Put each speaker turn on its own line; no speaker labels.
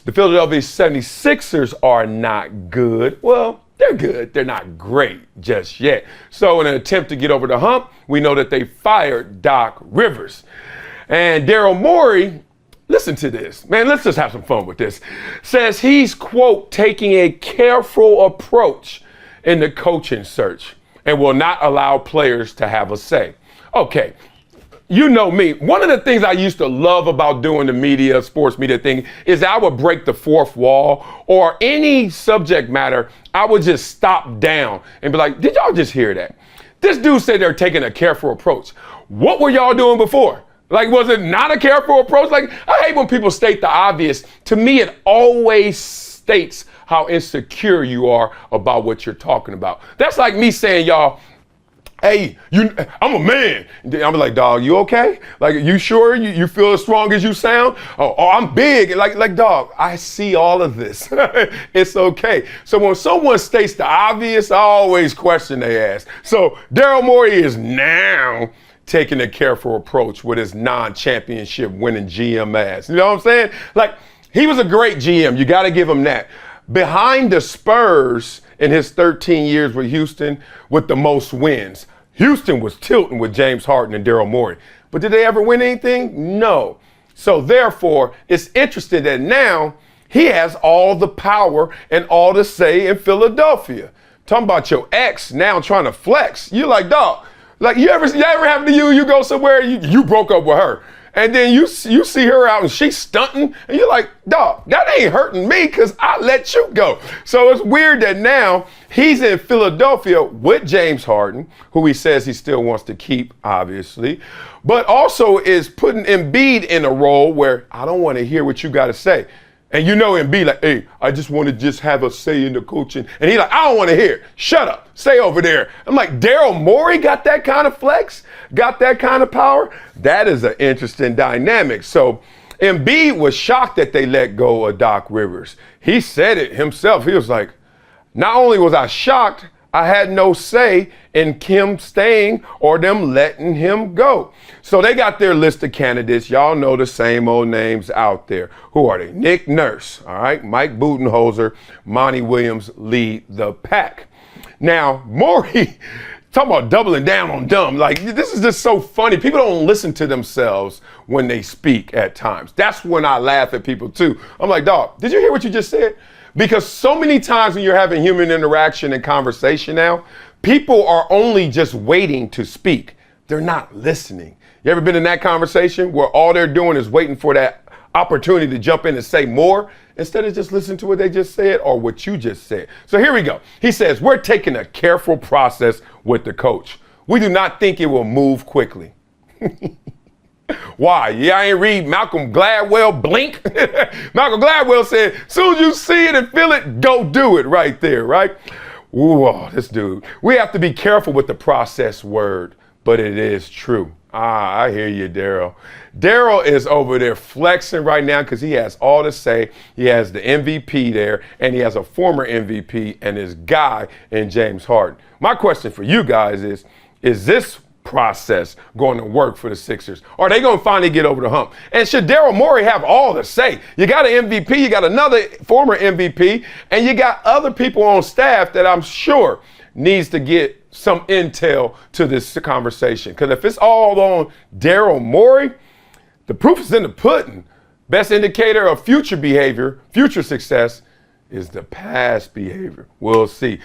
The Philadelphia 76ers are not good. Well, they're good. They're not great just yet. So in an attempt to get over the hump, we know that they fired Doc Rivers. And Daryl Morey, listen to this. Man, let's just have some fun with this. Says he's, quote, taking a careful approach in the coaching search and will not allow players to have a say. Okay. You know me. One of the things I used to love about doing the media, sports media thing, is I would break the fourth wall, or any subject matter, I would just stop down and be like, did y'all just hear that? This dude said they're taking a careful approach. What were y'all doing before? Like, was it not a careful approach? Like, I hate when people state the obvious. To me, it always states how insecure you are about what you're talking about. That's like me saying, y'all, hey, I'm a man. I'm like, dog, you okay? Like, you sure you feel as strong as you sound? Oh, I'm big. Like, dog, I see all of this. It's okay. So when someone states the obvious, I always question their ass. So Daryl Morey is now taking a careful approach with his non-championship winning GM ass. You know what I'm saying? Like, he was a great GM. You got to give him that. Behind the Spurs in his 13 years with Houston with the most wins, Houston was tilting with James Harden and Daryl Morey. But did they ever win anything? No. So therefore, it's interesting that now he has all the power and all the say in Philadelphia. Talking about your ex now trying to flex. You're like, dog, like you ever happen to you go somewhere, you broke up with her. And then you see her out and she's stunting, and you're like, dog, that ain't hurting me because I let you go. So it's weird that now he's in Philadelphia with James Harden, who he says he still wants to keep, obviously, but also is putting Embiid in a role where I don't want to hear what you got to say. And you know Embiid like, hey, I just want to just have a say in the coaching. And he's like, I don't want to hear it. Shut up. Stay over there. I'm like, Daryl Morey got that kind of flex? Got that kind of power? That is an interesting dynamic. So Embiid was shocked that they let go of Doc Rivers. He said it himself. He was like, not only was I shocked, I had no say in Kim staying or them letting him go. So they got their list of candidates. Y'all know the same old names out there. Who are they? Nick Nurse, all right? Mike Budenholzer, Monty Williams lead the pack. Now, Morey, talking about doubling down on dumb. Like, this is just so funny. People don't listen to themselves when they speak at times. That's when I laugh at people too. I'm like, dog, did you hear what you just said? Because so many times when you're having human interaction and conversation now, people are only just waiting to speak. They're not listening. You ever been in that conversation where all they're doing is waiting for that opportunity to jump in and say more instead of just listening to what they just said or what you just said? So here we go. He says, we're taking a careful process with the coach. We do not think it will move quickly. Why? Yeah, I ain't read Malcolm Gladwell blink. Malcolm Gladwell said, soon as you see it and feel it, go do it right there, right? Ooh, this dude. We have to be careful with the process word, but it is true. I hear you, Daryl. Daryl is over there flexing right now because he has all to say. He has the MVP there, and he has a former MVP and his guy in James Harden. My question for you guys is this process going to work for the Sixers? Are they going to finally get over the hump? And should Daryl Morey have all to say? You got an MVP, you got another former MVP, and you got other people on staff that I'm sure needs to get some intel to this conversation. Because if it's all on Daryl Morey, the proof is in the pudding. Best indicator of future behavior, future success, is the past behavior. We'll see.